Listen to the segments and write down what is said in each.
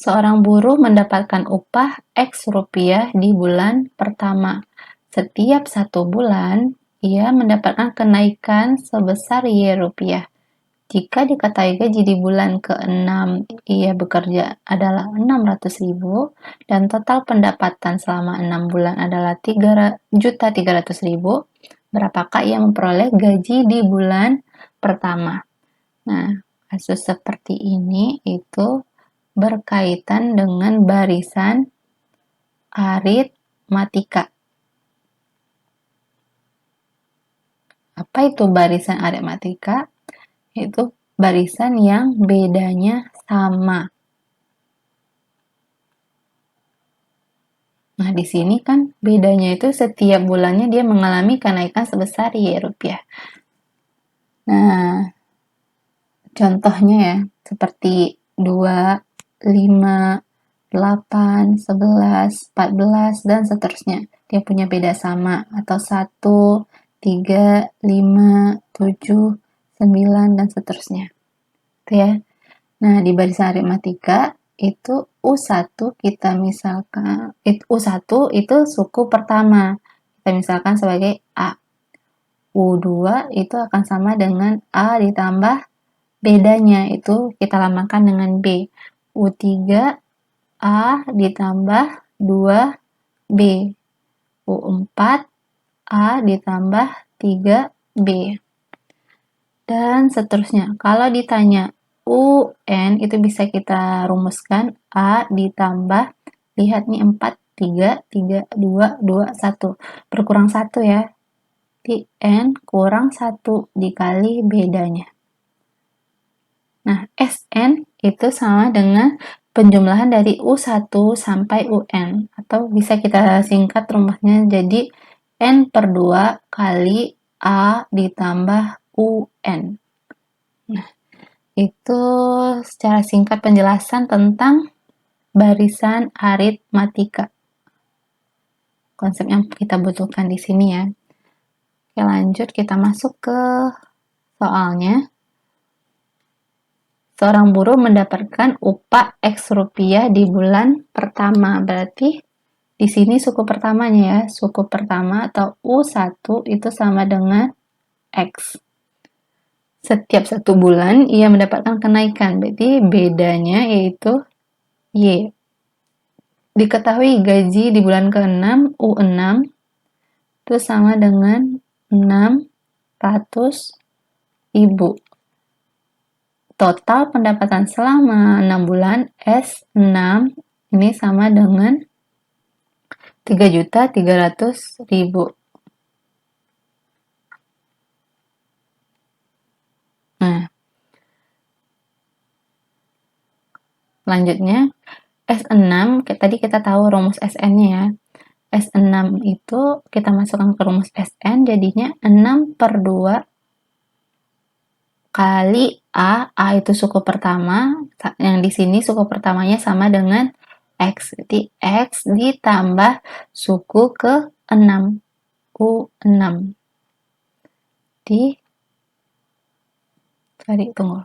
Seorang buruh mendapatkan upah X rupiah di bulan pertama. Setiap 1 bulan, ia mendapatkan kenaikan sebesar Y rupiah. Jika diketahui gaji di bulan ke-6 ia bekerja adalah 600.000 dan total pendapatan selama 6 bulan adalah 3.300.000, berapakah ia memperoleh gaji di bulan pertama? Nah, kasus seperti ini itu berkaitan dengan barisan aritmatika. Apa itu barisan aritmatika? Itu barisan yang bedanya sama. Nah, di sini kan bedanya itu setiap bulannya dia mengalami kenaikan sebesar Y rupiah. Nah, contohnya ya, seperti 2, 5, 8, 11, 14, dan seterusnya. Dia punya beda sama, atau 1, 3, 5, 7, 9, dan seterusnya. Itu ya. Nah, di barisan aritmatika, itu U1 kita misalkan, U1 itu suku pertama. Kita misalkan sebagai A. U2 itu akan sama dengan A ditambah bedanya, itu kita lamakan dengan B. U3 A ditambah 2B. U4 A ditambah 3B. Dan seterusnya. Kalau ditanya UN itu bisa kita rumuskan A ditambah, lihat nih 4, 3, 3, 2, 2, 1. Berkurang 1 ya. Di N kurang 1 dikali bedanya. Nah, SN itu sama dengan penjumlahan dari U1 sampai UN. Atau bisa kita singkat rumusnya jadi N/2 kali A ditambah UN. Nah, itu secara singkat penjelasan tentang barisan aritmatika. Konsep yang kita butuhkan di sini ya. Oke, lanjut kita masuk ke soalnya. Seorang buruh mendapatkan upah X rupiah di bulan pertama. Berarti di sini suku pertamanya ya. Suku pertama atau U1 itu sama dengan X. Setiap 1 bulan ia mendapatkan kenaikan. Berarti bedanya yaitu Y. Diketahui gaji di bulan ke-6 U6 itu sama dengan 600.000. Total pendapatan selama 6 bulan S6 ini sama dengan 3.300.000. Nah, selanjutnya S6, tadi kita tahu rumus SN-nya ya. S6 itu kita masukkan ke rumus SN, jadinya 6/2 kali A itu suku pertama, yang di sini suku pertamanya sama dengan X. Jadi X ditambah suku ke-6, U6. Tunggu.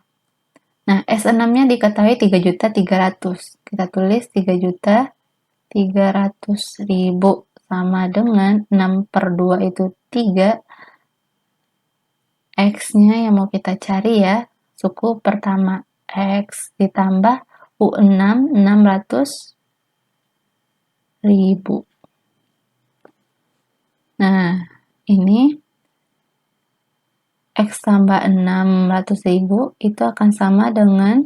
Nah, S6-nya diketahui 3.300.000. Kita tulis 3.300.000 sama dengan 6/2 itu 3. X-nya yang mau kita cari ya, suku pertama X ditambah U6 600.000. Nah, ini X tambah 600.000 itu akan sama dengan,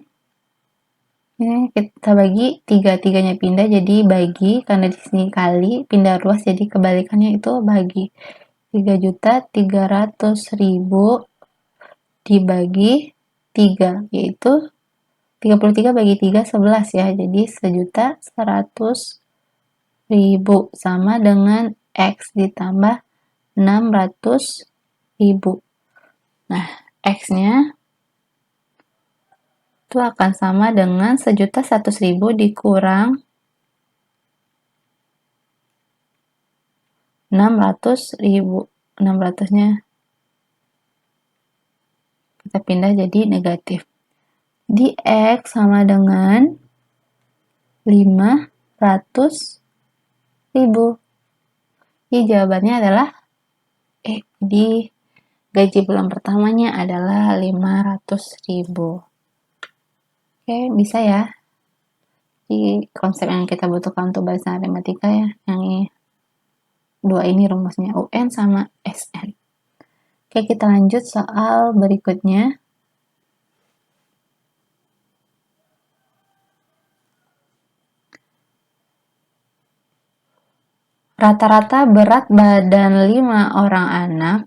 ini kita bagi 3, 3-nya pindah jadi bagi, karena di sini kali, pindah ruas jadi kebalikannya itu bagi. 3.300.000 dibagi 3, yaitu 33 bagi 3, 11 ya. Jadi 1.100.000 sama dengan X ditambah 600.000. Nah, X-nya itu akan sama dengan 1.100.000 dikurang 600.000. 600-nya kita pindah jadi negatif. Di X sama dengan 500.000. Jadi jawabannya adalah di gaji bulan pertamanya adalah 500.000. Oke, bisa ya. Di konsep yang kita butuhkan untuk bahasa matematika ya, yang ini. Dua ini rumusnya, UN sama SN. Oke, kita lanjut soal berikutnya. Rata-rata berat badan 5 orang anak,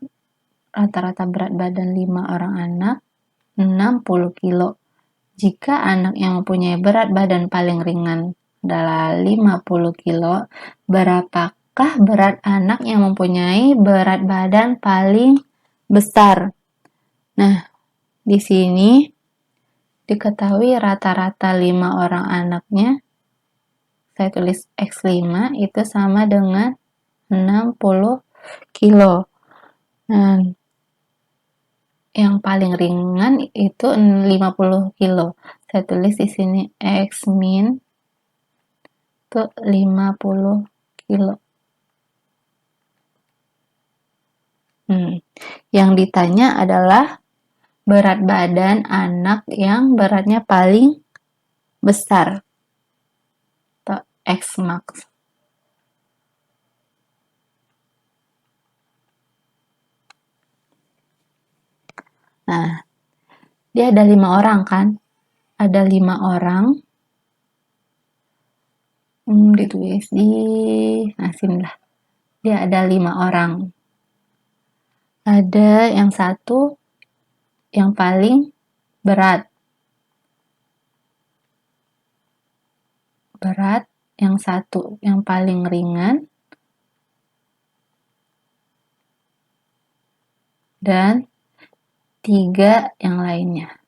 rata-rata berat badan 5 orang anak 60 kilo. Jika anak yang mempunyai berat badan paling ringan adalah 50 kilo, berapakah berat anak yang mempunyai berat badan paling besar? Nah, di sini diketahui rata-rata 5 orang anaknya, saya tulis X5 itu sama dengan 60 kilo. Nah, yang paling ringan itu 50 kilo. Saya tulis di sini X min itu 50 kilo. Yang ditanya adalah berat badan anak yang beratnya paling besar. Atau X max. Nah, dia ada 5 orang kan? Ada 5 orang. Ditulis di sini lah. Dia ada 5 orang. Ada yang satu yang paling berat. Yang satu yang paling ringan. Dan 3 yang lainnya.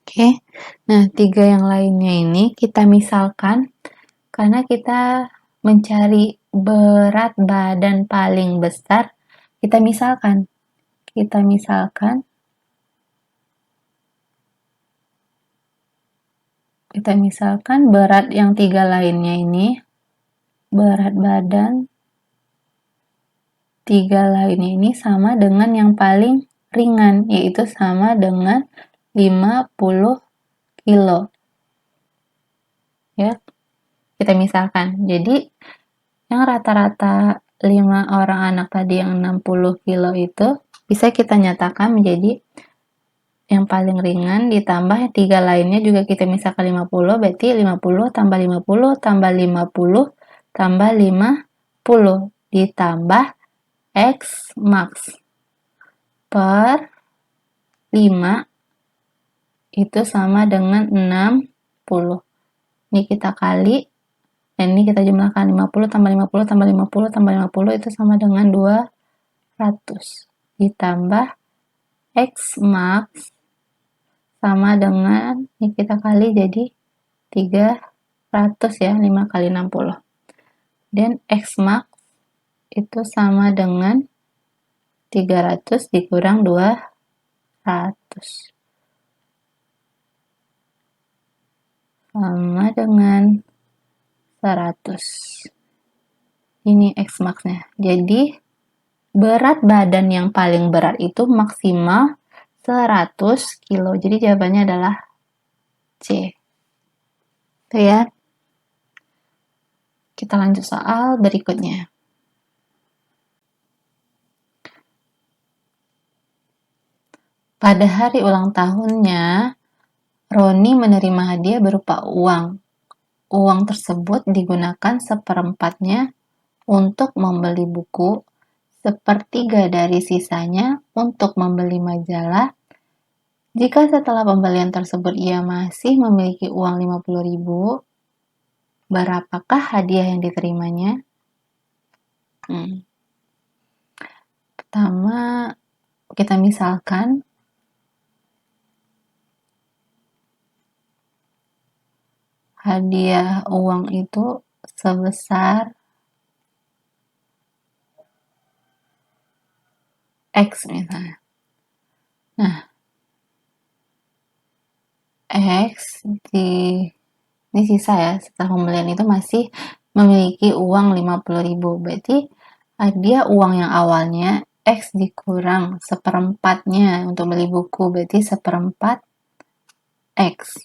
Oke. Nah, 3 yang lainnya ini kita misalkan karena kita mencari berat badan paling besar, kita misalkan berat yang 3 lainnya ini, berat badan 3 lainnya ini sama dengan yang paling ringan, yaitu sama dengan 50 kilo. Ya, kita misalkan. Jadi, yang rata-rata 5 orang anak tadi yang 60 kilo itu bisa kita nyatakan menjadi yang paling ringan ditambah 3 lainnya juga kita misalkan 50, berarti 50 tambah 50 tambah 50 tambah 50 ditambah X max per 5 itu sama dengan 60. Ini kita kali, dan ini kita jumlahkan 50 tambah 50 tambah 50 tambah 50 itu sama dengan 200. Ditambah X max sama dengan, ini kita kali jadi 300 ya, 5 kali 60. Dan X max itu sama dengan 300 dikurang 200. Sama dengan 100. Ini X max-nya. Jadi, berat badan yang paling berat itu maksimal 100 kilo. Jadi, jawabannya adalah C. Itu ya. Kita lanjut soal berikutnya. Pada hari ulang tahunnya, Roni menerima hadiah berupa uang. Uang tersebut digunakan seperempatnya untuk membeli buku, sepertiga dari sisanya untuk membeli majalah. Jika setelah pembelian tersebut ia masih memiliki uang 50.000, berapakah hadiah yang diterimanya? Pertama, kita misalkan hadiah uang itu sebesar X misalnya. Nah, ini sisa ya, setelah pembelian itu masih memiliki uang 50.000. Berarti dia uang yang awalnya X dikurang seperempatnya untuk beli buku, berarti seperempat X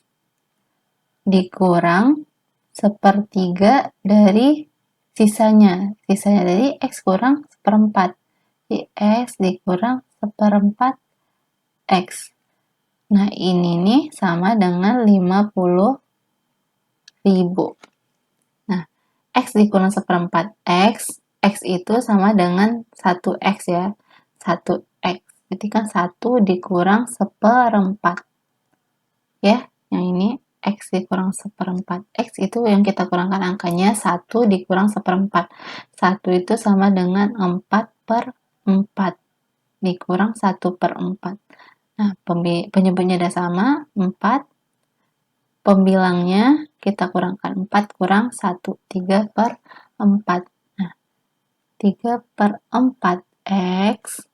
dikurang sepertiga dari sisanya dari X kurang seperempat, di X dikurang seperempat X. Nah ini nih sama dengan 50.000. Nah X dikurang seperempat X itu sama dengan 1X ya, 1X, jadi kan 1 dikurang seperempat ya, yang ini X dikurang seperempat. X itu yang kita kurangkan angkanya, 1 dikurang seperempat. 1 itu sama dengan 4/4 dikurang 1/4. Nah, penyebutnya udah sama, 4. Pembilangnya kita kurangkan 4 kurang 1, 3/4. Nah, 3/4 X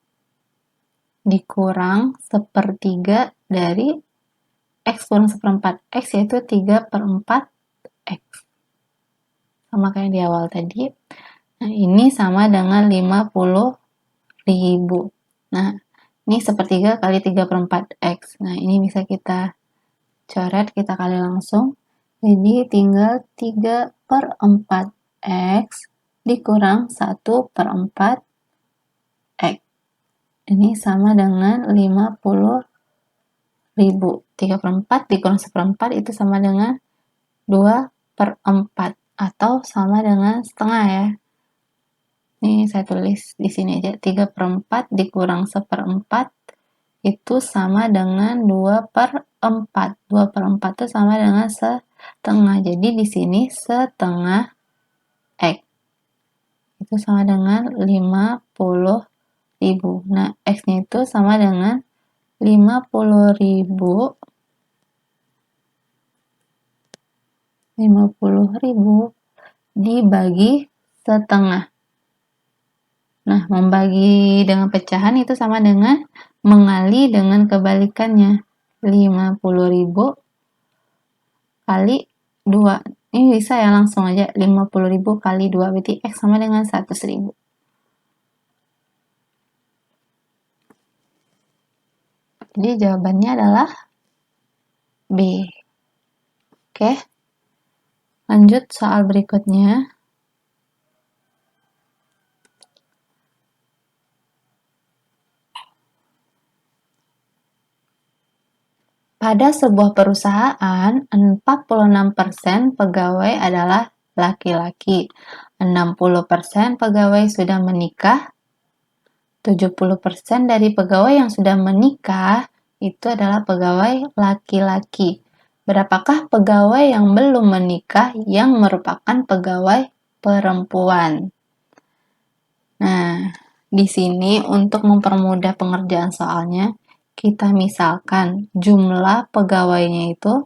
dikurang sepertiga dari X kurang seperempat X, yaitu 3/4 X. Sama kayak di awal tadi. Nah, ini sama dengan 50.000. Nah, ini sepertiga kali 3/4 X. Nah, ini bisa kita coret, kita kali langsung. Jadi, tinggal 3/4 X dikurang 1/4 X. Ini sama dengan 50.000. 3/4 dikurang seperempat itu sama dengan 2/4 atau sama dengan setengah ya. Ini saya tulis di sini aja, 3/4 dikurang seperempat itu sama dengan 2/4. 2/4 itu sama dengan setengah. Jadi di sini setengah X itu sama dengan 50.000. Nah, X-nya itu sama dengan 50.000 dibagi setengah. Nah, membagi dengan pecahan itu sama dengan mengali dengan kebalikannya. 50.000 kali 2. Ini bisa ya, langsung aja 50.000 kali 2 berarti X sama dengan 100.000. Jadi jawabannya adalah B. Oke. Lanjut soal berikutnya. Pada sebuah perusahaan, 46% pegawai adalah laki-laki, 60% pegawai sudah menikah, 70% dari pegawai yang sudah menikah itu adalah pegawai laki-laki. Berapakah pegawai yang belum menikah yang merupakan pegawai perempuan? Nah, di sini untuk mempermudah pengerjaan soalnya, kita misalkan jumlah pegawainya itu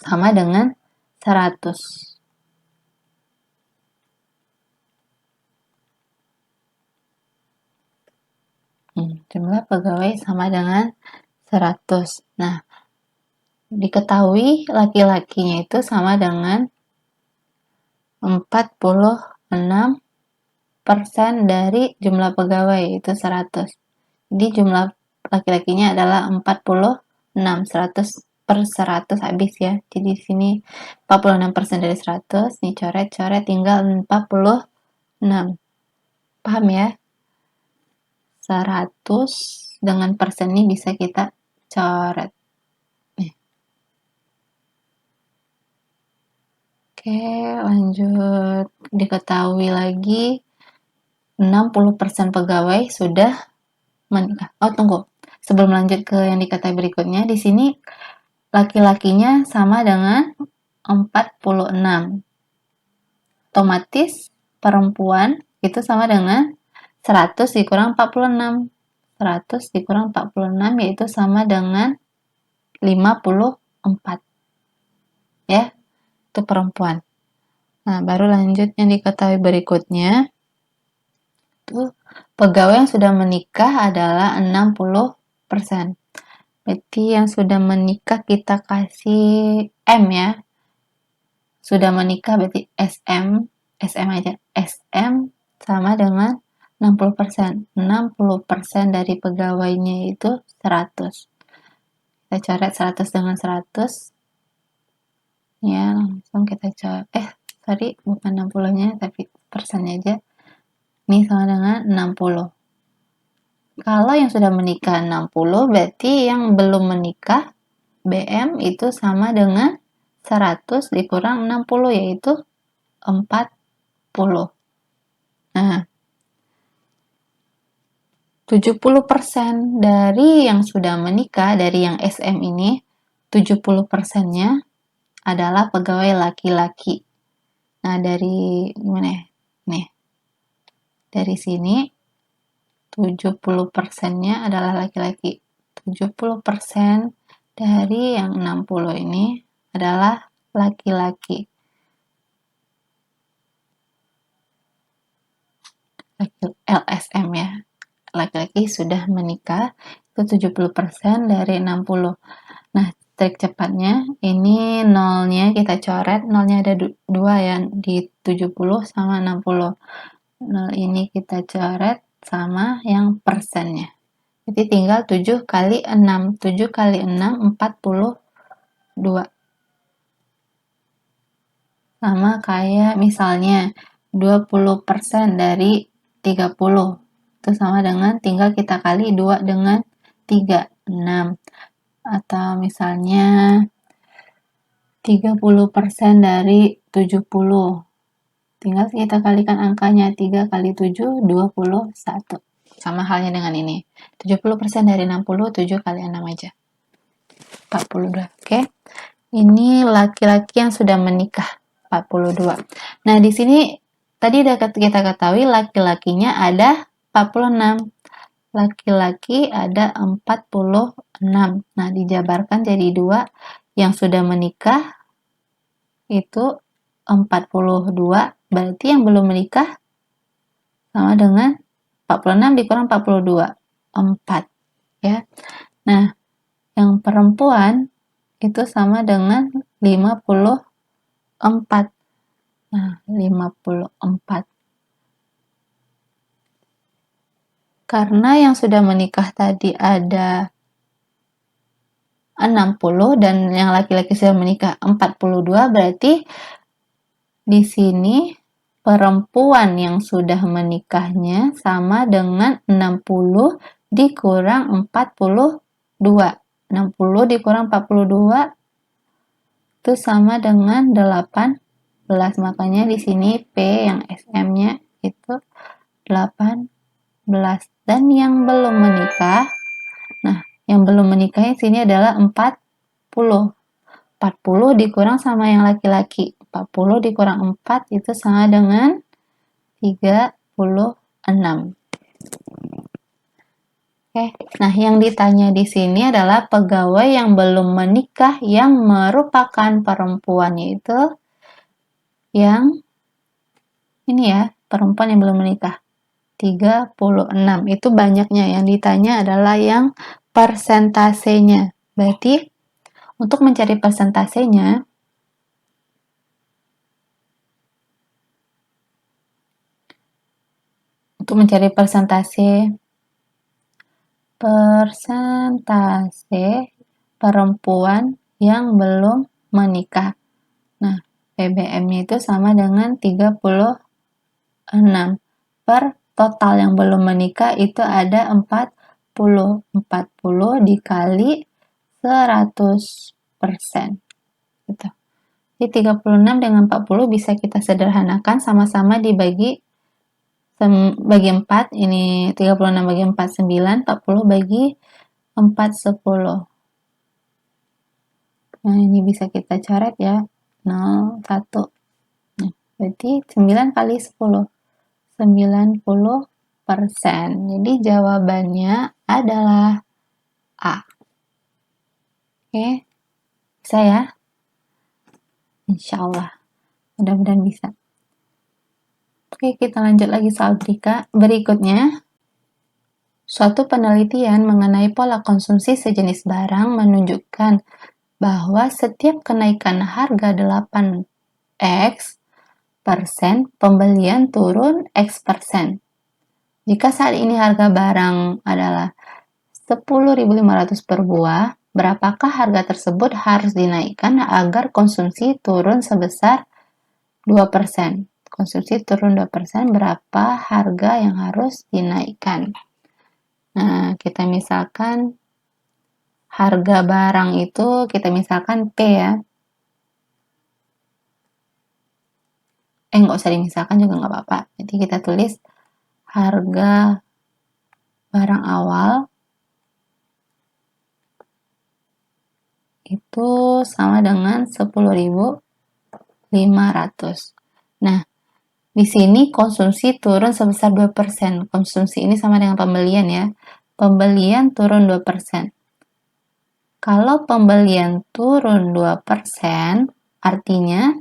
sama dengan 100. Jumlah pegawai sama dengan 100. Nah, diketahui laki-lakinya itu sama dengan 46% dari jumlah pegawai itu 100. Jadi jumlah laki-lakinya adalah 46, 100/100 habis ya. Jadi di sini 46% dari 100, nih coret-coret tinggal 46. Paham ya? 100 dengan persen ini bisa kita coret. Oke, lanjut. Diketahui lagi 60% pegawai sudah menikah. Oh, tunggu. Sebelum lanjut ke yang diketahui berikutnya, di sini laki-lakinya sama dengan 46. Otomatis perempuan itu sama dengan 100 dikurang 46. 100 dikurang 46 yaitu sama dengan 54. Ya, itu perempuan. Nah, baru lanjut yang diketahui berikutnya. Itu pegawai yang sudah menikah adalah 60%. Berarti yang sudah menikah kita kasih M ya. Sudah menikah berarti SM aja. SM sama dengan 60%. 60% dari pegawainya itu 100. Kita coret 100 dengan 100. Ya, langsung kita coret. Sorry, bukan 60-nya, tapi persennya aja. Ini sama dengan 60. Kalau yang sudah menikah 60, berarti yang belum menikah BM itu sama dengan 100 dikurang 60, yaitu 40. Nah, 70% dari yang sudah menikah, dari yang SM ini, 70%-nya adalah pegawai laki-laki. Nah, dari gimana ya? Nih. Dari sini 70%-nya adalah laki-laki. 70% dari yang 60 ini adalah laki-laki. LSM ya. Laki-laki sudah menikah itu 70% dari 60. Nah, trik cepatnya ini nolnya kita coret, nolnya ada 2 ya di 70 sama 60. Nol ini kita coret sama yang persennya. Jadi tinggal 7 kali 6. 7 kali 6, 42. Sama kayak misalnya 20% dari 30. Itu sama dengan tinggal kita kali 2 dengan 3, 6. Atau misalnya 30% dari 70. Tinggal kita kalikan angkanya, 3 kali 7, 21. Sama halnya dengan ini. 70% dari 60, 7 kali 6 aja. 42. Oke. Ini laki-laki yang sudah menikah, 42. Nah, di sini tadi udah kita ketahui laki-lakinya ada 46. Laki-laki ada 46. Nah, dijabarkan jadi 2. Yang sudah menikah itu 42. Berarti yang belum menikah sama dengan 46 dikurang 42. 4. Ya. Nah, yang perempuan itu sama dengan 54. Nah, 54. Karena yang sudah menikah tadi ada 60 dan yang laki-laki sudah menikah 42, berarti di sini perempuan yang sudah menikahnya sama dengan 60 dikurang 42. 60 dikurang 42 itu sama dengan 18. Makanya di sini P yang SM-nya itu 18. Dan yang belum menikah, nah, yang belum menikah di sini adalah 40. 40 dikurang sama yang laki-laki. 40 dikurang 4 itu sama dengan 36. Oke, nah yang ditanya di sini adalah pegawai yang belum menikah yang merupakan perempuan, yaitu yang ini ya, perempuan yang belum menikah. 36. Itu banyaknya, yang ditanya adalah yang persentasenya. Berarti untuk mencari persentasenya, persentase perempuan yang belum menikah. Nah, PBM-nya itu sama dengan 36. Per total yang belum menikah itu ada 40. 40 dikali 100%. Gitu. Jadi 36 dengan 40 bisa kita sederhanakan, sama-sama dibagi bagi 4. Ini 36 bagi 4 9, 40 bagi 4 10. Nah, ini bisa kita coret ya. 0 1. Nah, berarti 9 kali 10. 90%. Jadi jawabannya adalah A. Oke. Bisa ya? Insya Allah. Mudah-mudahan bisa. Oke, kita lanjut lagi soal berikutnya. Suatu penelitian mengenai pola konsumsi sejenis barang menunjukkan bahwa setiap kenaikan harga 8x persen, pembelian turun X persen. Jika saat ini harga barang adalah 10.500 per buah, berapakah harga tersebut harus dinaikkan agar konsumsi turun sebesar 2%? Konsumsi turun 2%, berapa harga yang harus dinaikkan? Nah, kita misalkan harga barang itu kita misalkan P ya. Nggak usah dimisalkan juga nggak apa-apa. Jadi kita tulis harga barang awal itu sama dengan 10.500. Nah, di sini konsumsi turun sebesar 2%. Konsumsi ini sama dengan pembelian ya. Pembelian turun 2%. Kalau pembelian turun 2%, artinya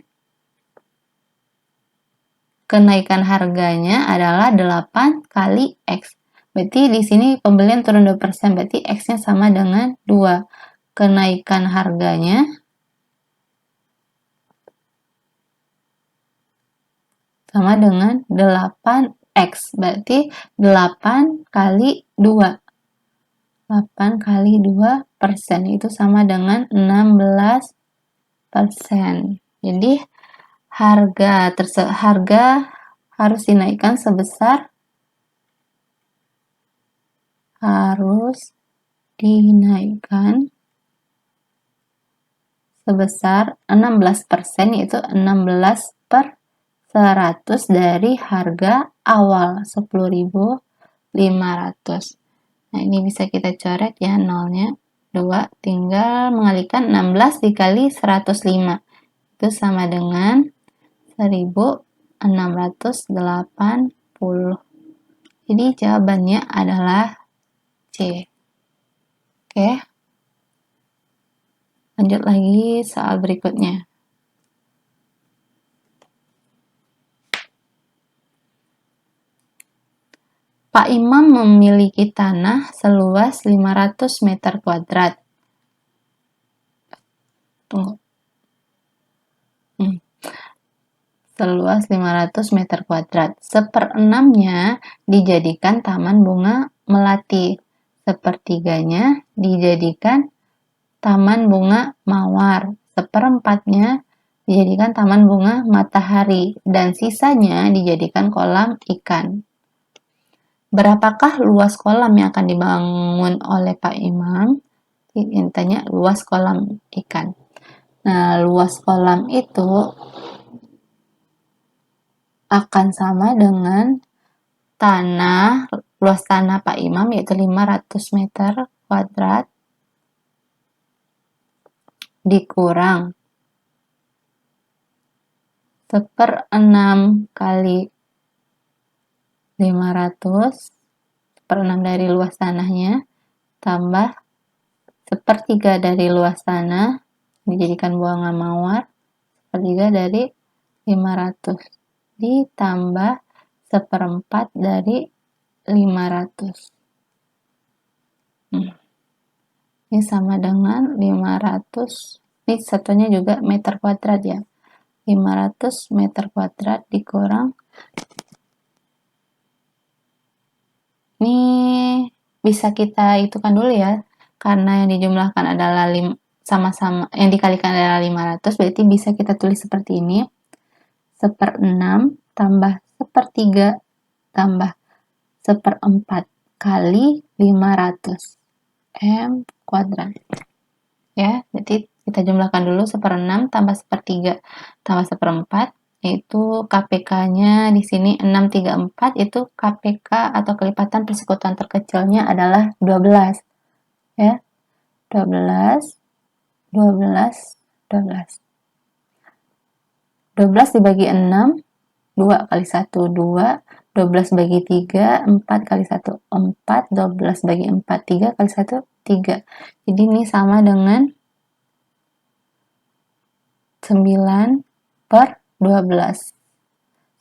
kenaikan harganya adalah 8 kali X. Berarti di sini pembelian turun 2%, berarti X-nya sama dengan 2. Kenaikan harganya sama dengan 8X, berarti 8 kali 2. 8 kali 2% itu sama dengan 16%. Jadi harga harus dinaikkan sebesar 16%, yaitu 16 per 100 dari harga awal 10.500. Nah, ini bisa kita coret ya nolnya 2, tinggal mengalihkan 16 dikali 105. Itu sama dengan 1680. Jadi jawabannya adalah C. Oke. Lanjut lagi soal berikutnya. Pak Imam memiliki tanah seluas 500 meter kuadrat. Tunggu. Seluas 500 meter kuadrat. Seperenamnya dijadikan taman bunga melati. Sepertiganya dijadikan taman bunga mawar. Seperempatnya dijadikan taman bunga matahari. Dan sisanya dijadikan kolam ikan. Berapakah luas kolam yang akan dibangun oleh Pak Imam? Ini tanya luas kolam ikan. Nah, luas kolam itu akan sama dengan luas tanah Pak Imam, yaitu 500 meter kuadrat dikurang 1/6 kali 500, 1/6 dari luas tanahnya, tambah 1/3 dari luas tanah, dijadikan bunga mawar, 1/3 dari 500, ditambah 1/4 dari 500. Ini sama dengan 500, ini satunya juga meter kuadrat ya. 500 meter kuadrat dikurang, ini bisa kita hitungkan dulu ya, karena yang dijumlahkan adalah sama-sama, yang dikalikan adalah 500, berarti bisa kita tulis seperti ini, 1/6 tambah 1/3 tambah 1/4 kali 500 M kuadrat. Ya, berarti kita jumlahkan dulu 1/6 tambah 1/3 tambah 1/4, yaitu KPK-nya di sini 634, itu KPK atau kelipatan persekutuan terkecilnya adalah 12. Ya. 12 dibagi 6, 2 kali 1, 2, 12 bagi 3, 4 kali 1, 4, 12 bagi 4, 3 kali 1, 3. Jadi ini sama dengan 9 per 12.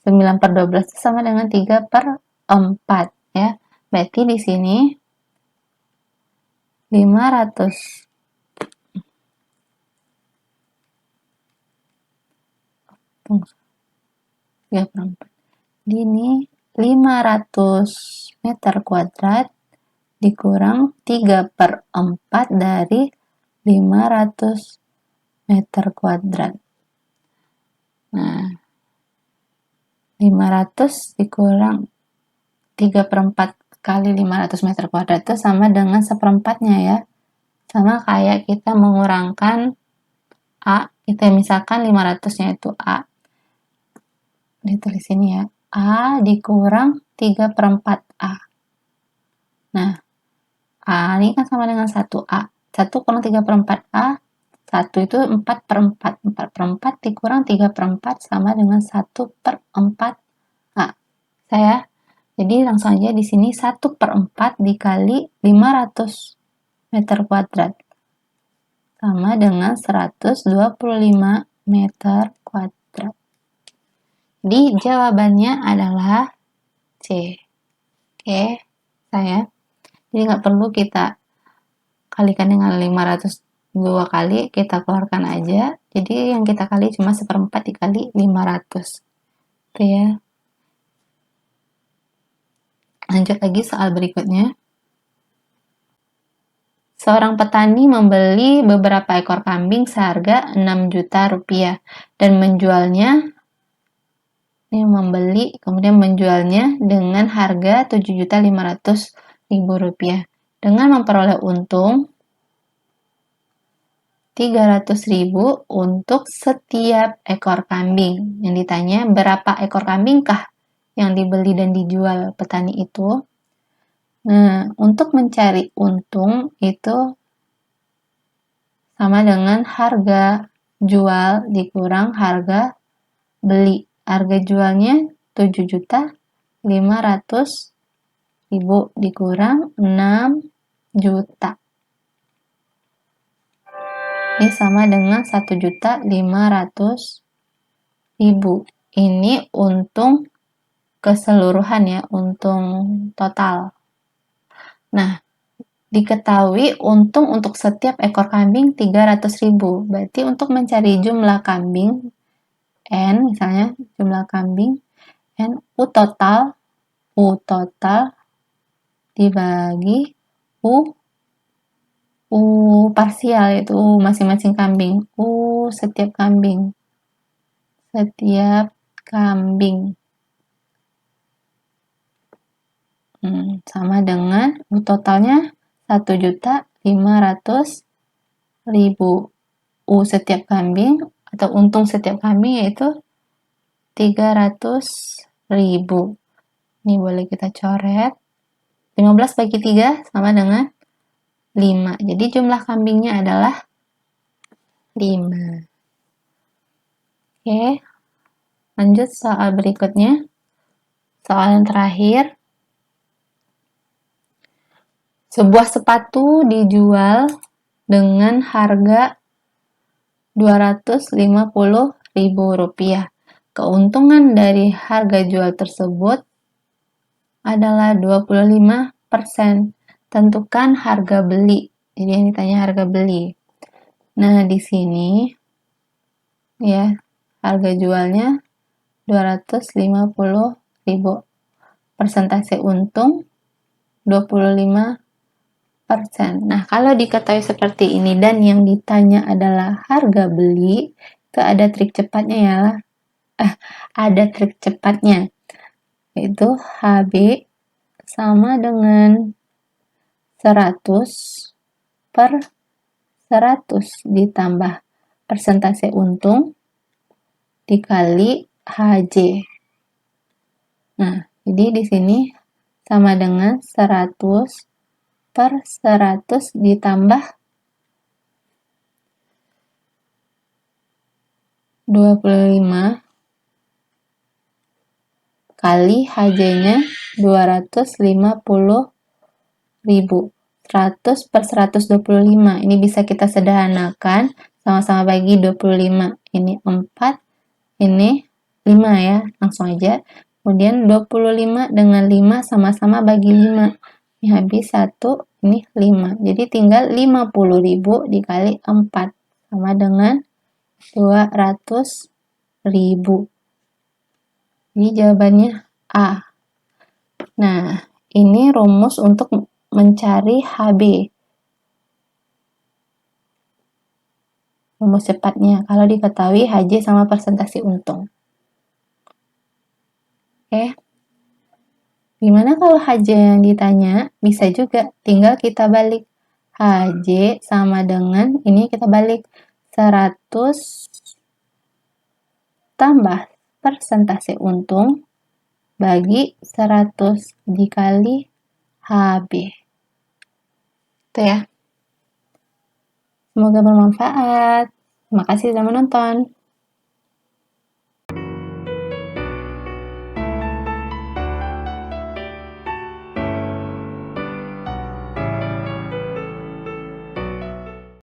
9 per 12 itu sama dengan 3/4 ya. Berarti di sini 500 ini 500 meter kuadrat dikurang 3/4 dari 500 meter kuadrat. Nah, 500 dikurang 3/4 kali 500 meter kuadrat itu sama dengan 1/4-nya ya. Sama kayak kita mengurangkan A, kita misalkan 500-nya itu A. Ditulis sini ya. A dikurang 3/4 A. Nah, A ini kan sama dengan 1A. 1 kurang 3/4 A, 1 itu 4/4. 4/4 dikurang 3/4 sama dengan 1/4 A. Jadi langsung aja di sini 1/4 dikali 500 meter kuadrat. Sama dengan 125 meter kuadrat. Jadi jawabannya adalah C. Oke, jadi nggak perlu kita kalikan dengan 500 dua kali, kita keluarkan aja. Jadi yang kita kali cuma 1/4 dikali 500. Itu ya. Lanjut lagi soal berikutnya. Seorang petani membeli beberapa ekor kambing seharga 6 juta rupiah dan menjualnya kemudian menjualnya dengan harga 7.500.000 rupiah dengan memperoleh untung 300.000 untuk setiap ekor kambing. Yang ditanya berapa ekor kambingkah yang dibeli dan dijual petani itu. Nah, untuk mencari untung itu sama dengan harga jual dikurang harga beli. Harga jualnya 7.500.000 dikurang 6 juta. Ini sama dengan 1.500.000. Ini untung keseluruhan ya, untung total. Nah, diketahui untung untuk setiap ekor kambing 300.000. Berarti untuk mencari jumlah kambing N, misalnya jumlah kambing N, U total dibagi U parsial, yaitu masing-masing kambing. Setiap kambing. Sama dengan U totalnya 1.500.000. U setiap kambing atau untung setiap kambing yaitu 300.000. Ini boleh kita coret. 15 bagi 3 sama dengan 5. Jadi jumlah kambingnya adalah 5. Oke. Lanjut soal berikutnya. Soal yang terakhir. Sebuah sepatu dijual dengan harga 250.000 rupiah. Keuntungan dari harga jual tersebut adalah 25%. Tentukan harga beli. Jadi yang ditanya harga beli. Nah, di sini ya, harga jualnya 250.000. Persentase untung 25%. Nah, kalau diketahui seperti ini dan yang ditanya adalah harga beli, itu ada trik cepatnya ya. Ada trik cepatnya. Yaitu HB sama dengan 100 per 100 ditambah persentase untung dikali HJ. Nah, jadi di sini sama dengan 100 per 100 ditambah 25 kali HJ-nya 250.000. 100 per 125. Ini bisa kita sederhanakan. Sama-sama bagi 25. Ini 4. Ini 5 ya. Langsung aja. Kemudian 25 dengan 5 sama-sama bagi 5. Ini habis 1, ini 5. Jadi tinggal 50.000 dikali 4 sama dengan 200.000. Ini jawabannya A. Nah, ini rumus untuk mencari HB. Rumus cepatnya kalau diketahui HJ sama persentase untung. Oke. Gimana kalau HJ yang ditanya? Bisa juga, tinggal kita balik. HJ sama dengan, ini kita balik, 100 tambah persentase untung bagi 100 dikali HB. Itu ya. Semoga bermanfaat. Terima kasih sudah menonton.